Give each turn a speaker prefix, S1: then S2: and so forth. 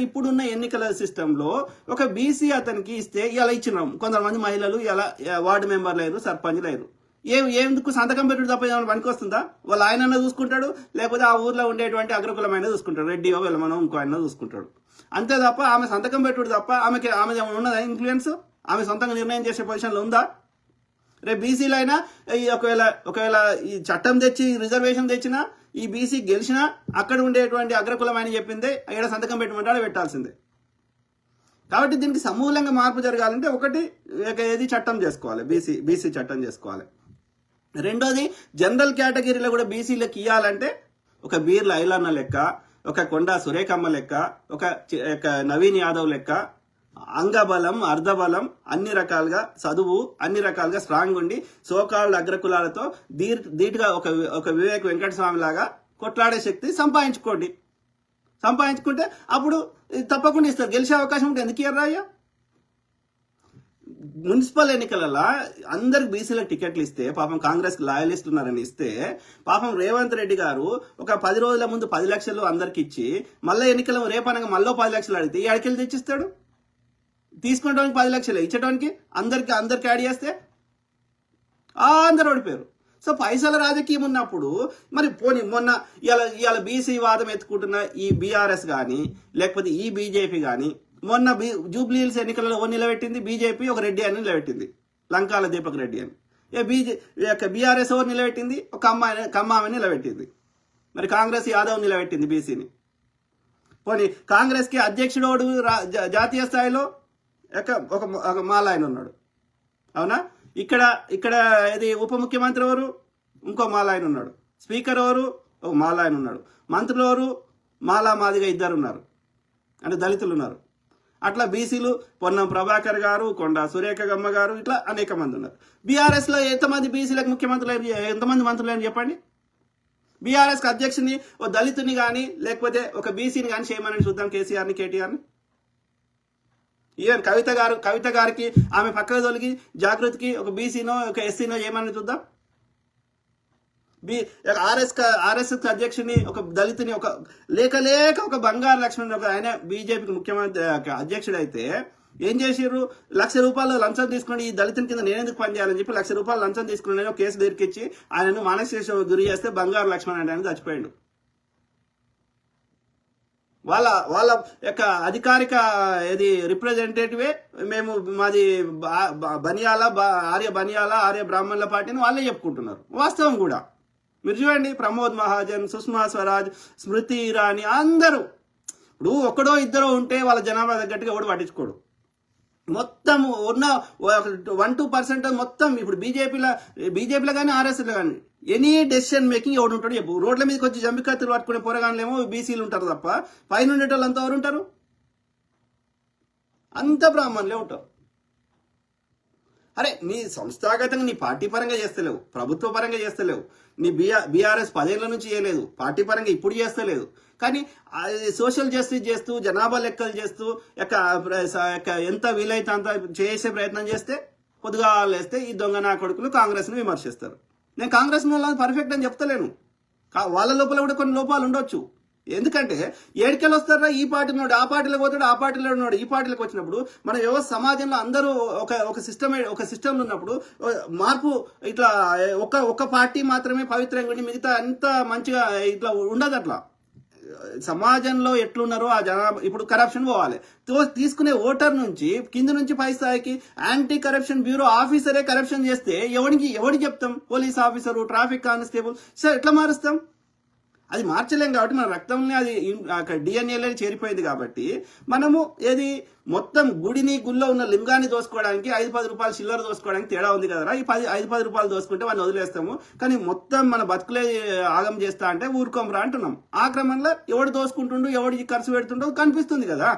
S1: ఇప్పుడున్న ఎన్నికల సిస్టంలో ఒక బీసీ అతనికి ఇస్తే ఇలా ఇచ్చినాం. కొంతమంది మహిళలు ఇలా వార్డు మెంబర్లు లేరు, సర్పంచ్ లేరు. ఎందుకు సంతకం పెట్టుడు తప్ప ఏమైనా పనికి వస్తుందా? వాళ్ళ ఆయన చూసుకుంటాడు, లేకపోతే ఆ ఊర్లో ఉండేటువంటి అగ్రకులమైన చూసుకుంటాడు, రెడ్డియో వెళ్ళమనో ఇంకో ఆయన చూసుకుంటాడు. అంతే తప్ప ఆమె సంతకం పెట్టుడు తప్ప ఆమె ఉన్నదా ఇన్ఫ్లుయెన్స్? ఆమె సొంతంగా నిర్ణయం చేసే పొజిషన్లో ఉందా? రేపు బీసీలు అయినా ఒకవేళ ఈ చట్టం తెచ్చి రిజర్వేషన్ తెచ్చినా ఈ బీసీ గెలిచినా అక్కడ ఉండేటువంటి అగ్రకులమైన చెప్పిందే ఇక్కడ సంతకం పెట్టమంటే పెట్టాల్సిందే. కాబట్టి దీనికి సమూలంగా మార్పు జరగాలంటే ఒకటి ఏది చట్టం చేసుకోవాలి, బీసీ చట్టం చేసుకోవాలి. రెండోది జనరల్ కేటగిరీలో కూడా బీసీలకు ఇవ్వాలంటే ఒక బీర్ల ఐలన్న లెక్క, ఒక కొండా సురేఖమ్మ లెక్క, ఒక నవీన్ యాదవ్ లెక్క అంగబలం అర్ధబలం అన్ని రకాలుగా చదువు అన్ని రకాలుగా స్ట్రాంగ్ ఉండి సోకాళ్ళ అగ్రకులాలతో ధీటుగా ఒక వివేక్ వెంకటస్వామి లాగా కొట్లాడే శక్తి సంపాదించుకుంటే అప్పుడు తప్పకుండా ఇస్తారు. గెలిచే అవకాశం ఉంటే ఎందుకు ఇయ్యరా? మున్సిపల్ ఎన్నికలలో అందరికి బీసీలకు టికెట్లు ఇస్తే పాపం కాంగ్రెస్ లాయలిస్ట్ ఉన్నారని ఇస్తే పాపం రేవంత్ రెడ్డి గారు ఒక 10 రోజుల ముందు 10 లక్షలు అందరికి ఇచ్చి మళ్ళీ ఎన్నికలు రేపనగా మళ్ళీ 10 లక్షలు అడిగితే ఈ అడికెళ్ళి తెచ్చిస్తాడు. తీసుకోవడానికి 10 లక్షలు ఇచ్చడానికి అందరికి యాడ్ చేస్తే అందరు ఓడిపోయారు. సో పైసల రాజకీయం ఉన్నప్పుడు మరి పోనీ మొన్న ఇవాళ బీసీ వాదం ఎత్తుకుంటున్న ఈ బీఆర్ఎస్ కానీ లేకపోతే ఈ బీజేపీ కానీ మొన్న జూబ్లీ హిల్స్ ఎన్నికలలో నిలబెట్టింది బీజేపీ, ఒక రెడ్డి అని నిలబెట్టింది, లంకాల దీపక్ రెడ్డి అని. బీఆర్ఎస్ ఎవరు నిలబెట్టింది? ఒక కమ్మామని నిలబెట్టింది. మరి కాంగ్రెస్ యాదవ్ నిలబెట్టింది బీసీని. పోనీ కాంగ్రెస్కి అధ్యక్షుడు జాతీయ స్థాయిలో ఒక మాల ఆయన ఉన్నాడు, అవునా? ఇక్కడ ఇది ఉప ముఖ్యమంత్రి ఎవరు? ఇంకో మాల ఆయన ఉన్నాడు. స్పీకర్ ఎవరు? ఒక మాల ఆయన ఉన్నాడు. మంత్రులు ఎవరు? మాదిగా 2 ఉన్నారు, అంటే దళితులు ఉన్నారు. అట్లా బీసీలు పొన్నం ప్రభాకర్ గారు, కొండా సురేఖమ్మ గారు, ఇట్లా అనేక మంది ఉన్నారు. బీఆర్ఎస్లో ఎంతమంది బీసీలకు ముఖ్యమంత్రులు, ఎంతమంది మంత్రులు అని చెప్పండి. బీఆర్ఎస్కి అధ్యక్షుని ఓ దళితుని కానీ లేకపోతే ఒక బీసీని కానీ చేయమని చూద్దాం, కేసీఆర్ని కేటీఆర్ని. ఈవెన్ కవిత గారికి ఆమె పక్కన తొలగి జాగృతికి ఒక బీసీనో ఒక ఎస్సీనో చేయమని చూద్దాం. ఆర్ఎస్ అధ్యక్షుని ఒక దళితుని లేక ఒక బంగారు లక్ష్మణ్ ఒక ఆయన బీజేపీకి ముఖ్యమంత్రి అధ్యక్షుడు అయితే ఏం చేసిర్రు? ₹1,00,000 లంచం తీసుకుని ఈ దళితుని కింద నేనెందుకు పనిచేయాలని చెప్పి ₹1,00,000 లంచం తీసుకుని కేసు దొరికిచ్చి ఆయనను మానసిక గురి చేస్తే బంగారు లక్ష్మణ్ అంటే ఆయన చచ్చిపోయాడు. వాళ్ళ యొక్క అధికారిక ఏది రిప్రజెంటేటివే మేము మాది ఆర్య బ్రాహ్మణుల పార్టీని వాళ్ళే చెప్పుకుంటున్నారు. వాస్తవం కూడా మీరు చూడండి, ప్రమోద్ మహాజన్, సుష్మా స్వరాజ్, స్మృతి ఇరానీ అందరూ. ఇప్పుడు ఒకడో ఇద్దరో ఉంటే వాళ్ళ జనాభా తగ్గట్టుగా ఎవడు పట్టించుకోడు. మొత్తం ఉన్న 1-2% మొత్తం ఇప్పుడు బీజేపీలో కానీ ఆర్ఎస్లో కానీ ఎనీ డెసిషన్ మేకింగ్ ఎవడు ఉంటాడు చెప్పు. రోడ్ల మీదకి వచ్చి జంబికత్తులు పట్టుకునే పోరగాన్లేమో బీసీలు ఉంటారు తప్ప పైన ఉండేటోళ్ళు అంతా ఎవరు ఉంటారు? అంత బ్రాహ్మణులే ఉంటారు. అరే నీ సంస్థాగతంగా నీ పార్టీ పరంగా చేస్తలేవు, ప్రభుత్వ పరంగా చేస్తలేవు. నీ బీఆర్ఎస్ 10 ఏళ్ల నుంచి చేయలేదు, పార్టీ పరంగా ఇప్పుడు చేస్తలేదు. కానీ సోషల్ జస్టిస్ చేస్తూ జనాభా లెక్కలు చేస్తూ ఎంత వీలైతే అంత చేసే ప్రయత్నం చేస్తే పొద్దుగా లేస్తే ఈ దొంగ నా కొడుకులు కాంగ్రెస్ను విమర్శిస్తారు. నేను కాంగ్రెస్ పర్ఫెక్ట్ అని చెప్తలేను, వాళ్ళ లోపల కూడా కొన్ని లోపాలు ఉండొచ్చు. ఎందుకంటే ఏడికెళ్ళి వస్తారా? ఈ పార్టీలో ఉన్నాడు, ఆ పార్టీలో పోతాడు, ఆ పార్టీలో ఉన్నాడు, ఈ పార్టీలోకి వచ్చినప్పుడు మన వ్యవస్థ సమాజంలో అందరూ ఒక సిస్టంలో ఉన్నప్పుడు మార్పు ఇట్లా ఒక పార్టీ మాత్రమే పవిత్రంగా ఉండి మిగతా అంత మంచిగా ఇట్లా ఉండదు. అట్లా సమాజంలో ఎట్లున్నారో ఆ జనాభా ఇప్పుడు కరప్షన్ పోవాలి. తీసుకునే ఓటర్ నుంచి కింద నుంచి పై స్థాయికి యాంటీ కరప్షన్ బ్యూరో ఆఫీసరే కరప్షన్ చేస్తే ఎవరికి చెప్తాం? Police officer, traffic constable, sir ఎట్లా మారుస్తాం? అది మార్చలేం. కాబట్టి మన రక్తంలో అది డిఎన్ఏలో చేరిపోయింది. కాబట్టి మనము ఏది మొత్తం గుడిలో ఉన్న లింగాన్ని దోసుకోవడానికి ₹5-10 చిల్లర దోసుకోవడానికి తేడా ఉంది కదరా. ఈ ₹5-10 దోసుకుంటే వాడిని వదిలేస్తాము, కానీ మొత్తం మన బతుకులే ఆగం చేస్తా అంటే ఊరుకోమరా అంటున్నాం. ఆ క్రమంలో ఎవడు దోసుకుంటుండో ఎవడికి ఖర్చు పెడుతుండో కనిపిస్తుంది కదా.